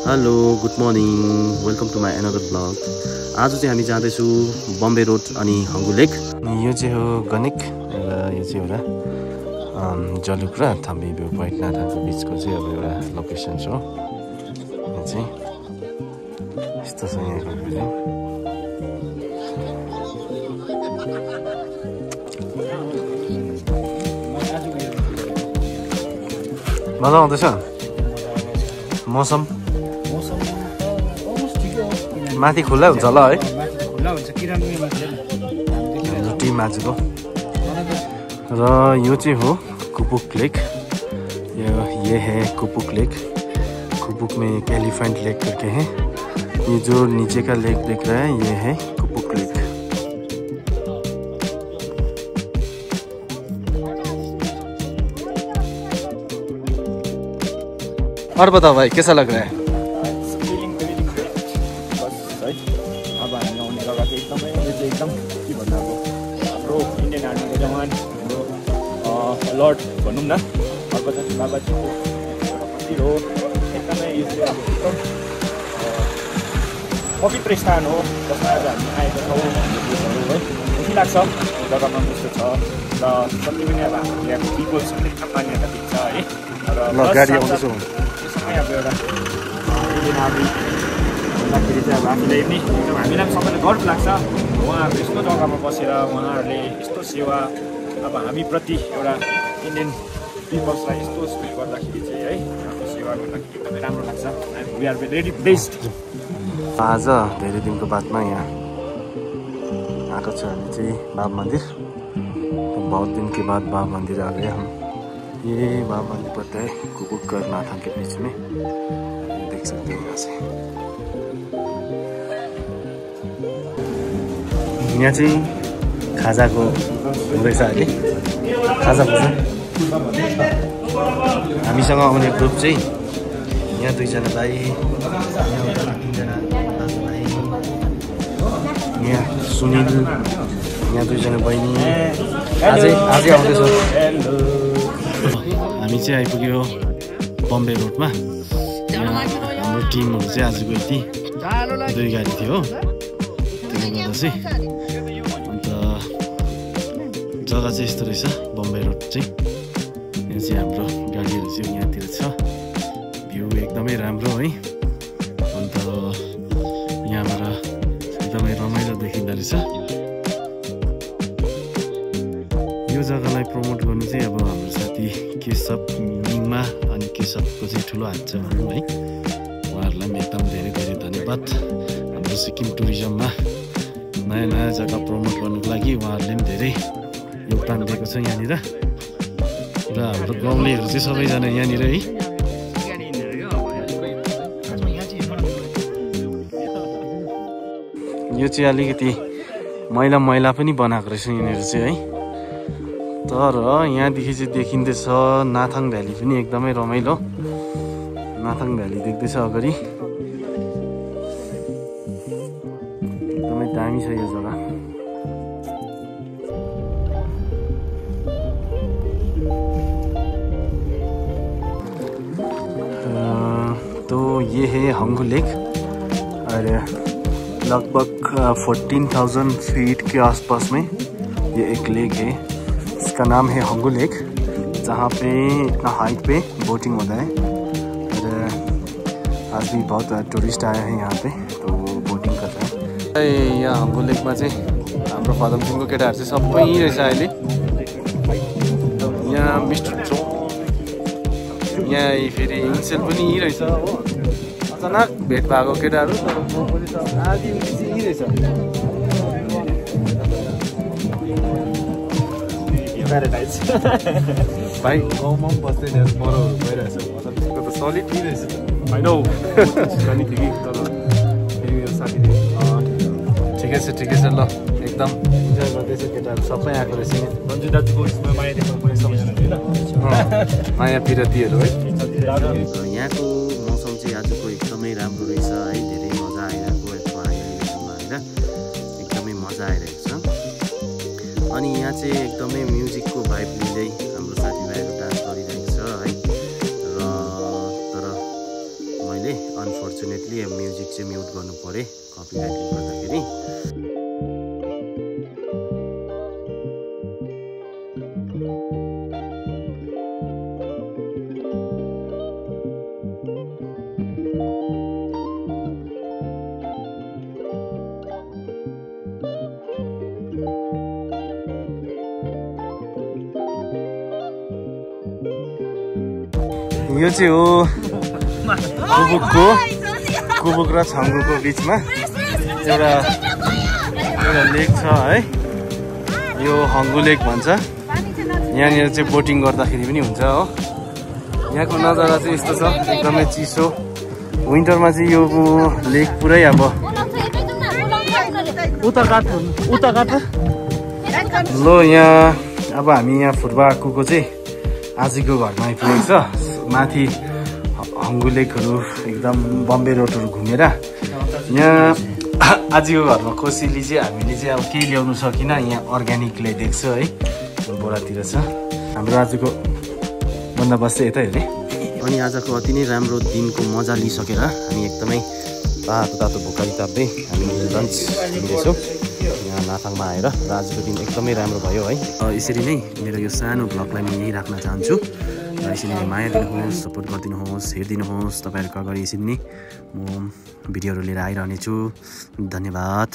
Hello good morning welcome to my another blog. आज चाहिँ हामी जाँदैछु बम्बे रोड अनि हङ्गु लेक। यो चाहिँ हो गनिक र यो चाहिँ एउटा जलुक र थाम्बी भ्यू पोइन्ट नाथाङको बिचको चाहिँ अब एउटा लोकेसन छ। यो चाहिँ यस्तो छ यहाँको भ्यू चाहिँ। मजा आउँदैछ। मौसम माथि खुल्ला हुन्छ होला है। टिम आजको र यो चाहिँ हो कुपुक लेक। ये है कुपुक लेक। कुपुक में एक एलिफेंट लेक करके है। ये जो नीचे का लेक दिख रहा है ये है कुपुक लेक। और बताओ भाई कैसा लग रहा है? इन्डियन आर्मीको जवान हाम्रो लर्ड भनौँ न हरभजन बाबाजीको मन्दिर हो। एकदमै यो चाहिँ अब एकदम पवित्र स्थान हो जसमा आज हामी आएका छौँ। है खुसी लाग्छ जग्गामा कस्तो छ र जति पनि अब हाम्रो यहाँको पिपल्सहरूले एकदम मान्यता दिन्छ है। र त्यसमै अब एउटा इन्डियन आर्मी भन्दाखेरि चाहिँ अब आफूलाई पनि एकदम हामीलाई पनि सबैलाई गर्व लाग्छ। उहाँहरू यस्तो जग्गामा बसेर उहाँहरूले यस्तो सेवा अब हामीप्रति एउटा इन्डियन पिपल्सलाई यस्तो उयो गर्दाखेरि चाहिँ है आफ्नो सेवा गर्दाखेरि एकदमै राम्रो लाग्छ। We are very blessed. आज धेरै दिनको बादमा यहाँ आएको छ हामी चाहिँ बाबा मंदिर। बहुत दिन के बाद बाबा मंदिर आ गए हम। ये बाबा मंदिर पड़ता है कुपुक और नाथांग के बीच में, देख सकते हैं यहाँ से। यहाँ चाहिँ खाजाको हुँदैछ अहिले। खाजा भन्छ हामीसँग आउने ग्रुप चाहिँ यहाँ दुईजना भाइ, तीनजना दाजुभाइ, यहाँ सुनिल, यहाँ दुईजना बहिनी आजै आउँदैछ। हामी चाहिँ आइपुग्यो बम्बे रोडमा। हाम्रो टिमहरू चाहिँ आजको यति 2 गाडी थियो हो। त्यसले गर्दा चाहिँ अन्त जग्गा चाहिँ यस्तो रहेछ बम्बे रोड चाहिँ। यहाँ चाहिँ हाम्रो गाडीहरू चाहिँ यहाँतिर छ। भ्यू एकदमै राम्रो है। अन्त यहाँबाट एकदमै रमाइलो देखिँदो रहेछ। यो जग्गालाई प्रमोट गर्नु चाहिँ अब हाम्रो साथी केशव मिङमा अनि केशवको चाहिँ ठुलो हात छ भनौँ है। उहाँहरूलाई पनि एकदम धेरै धेरै धन्यवाद। हाम्रो सिक्किम टुरिज्ममा नयाँ नयाँ जग्गा प्रमोट गर्नुको लागि उहाँहरूले पनि धेरै योगदान दिएको छ यहाँनिर। र हाम्रो गाउँलेहरू चाहिँ सबैजना यहाँनिर है। यो चाहिँ अलिकति मैला मैला पनि बनाएको रहेछ यहाँनिर चाहिँ है। तर यहाँदेखि चाहिँ देखिँदैछ नाथाङ भ्याली पनि एकदमै रमाइलो। नाथाङ भ्याली देख्दैछ अगाडि। एकदमै दामी छ यो जग्गा। तो ये है हंगु लेक और लगभग 14,000 फीट के आसपास में ये एक लेक है। इसका नाम है हंगु लेक, जहाँ पे इतना हाइट पे बोटिंग होता है। और आज भी बहुत टूरिस्ट आए हैं यहाँ पे तो बोटिंग कर रहे हैं। यहाँ हंगु लेकमा चाहिँ हाम्रो फदमसिङको केटाहरू चाहिँ सबै यहीँ रहेछ अहिले। यहाँ मिस्टर चो, यहाँ फेरि इन्सेल पनि यहीँ रहेछ हो। अचानक भेट भएको केटाहरू तर आधी उठी चाहिँ यहीँ रहेछ। भाइ गाउँमा पनि बस्दैन मरौहरू गइरहेछ। मतलब त्यसको त सलिड यहीँ रहेछ होइन हौ। पनि थियो कि तर फेरि मेरो साथीले ठिकै छ ल एकदम इन्जोय गर्दैछ केटाहरू सबै आएको रहेछ। रन्जु दाजुको माया देखाउनु पर्ने सबैजना थियो माया पिरतीहरू है। यहाँको मौसम चाहिँ आजको एकदमै राम्रो रहेछ है। धेरै मजा आइरहेको यसमा आएर एकदमै मजा आइरहेको छ। अनि यहाँ चाहिँ एकदमै म्युजिकको भाइब लिँदै हाम्रो साथीभाइहरू डान्स गरिरहेको छ है। र तर मैले अनफर्चुनेटली म्युजिक चाहिँ म्युट गर्नु पर्यो कपिराइटले गर्दाखेरि। यो चाहिँ हो कुबुक र छाङ्गुको बिचमा एउटा लेक छ है, यो हङ्गु लेक भन्छ। यहाँनिर चाहिँ बोटिङ गर्दाखेरि पनि हुन्छ हो। यहाँको नजारा चाहिँ यस्तो छ, एकदमै चिसो। विन्टरमा चाहिँ यो लेक पुरै अब उता काट लो। यहाँ अब हामी यहाँ फुटबाकुको चाहिँ आजको घरमा आइपुगेको छ। माथि हङ्गु लेकहरू एकदम बम्बे रोडहरू घुमेर यहाँ आजको घरमा कोसेली चाहिँ हामीले चाहिँ अब केही ल्याउनु सकिनँ। यहाँ अर्ग्यानिक ल्याइदिएको छ है, बोरातिर छ। हाम्रो आजको बन्दोबस्त चाहिँ यतै हेरेँ। अनि आजको अति नै राम्रो दिनको मजा लिइसकेर हामी एकदमै तातो तातो भोकाली ताप्दै हामी लन्च लिँदैछौँ यहाँ नाथाङमा आएर। र आजको दिन एकदमै राम्रो भयो है। यसरी नै मेरो यो सानो भ्लगलाई म यहीँ राख्न चाहन्छु। र यसरी नै माया दिनुहोस्, सपोर्ट गरिदिनुहोस्, हेरिदिनुहोस्। तपाईँहरूको अगाडि यसरी नै म भिडियोहरू लिएर आइरहनेछु। धन्यवाद।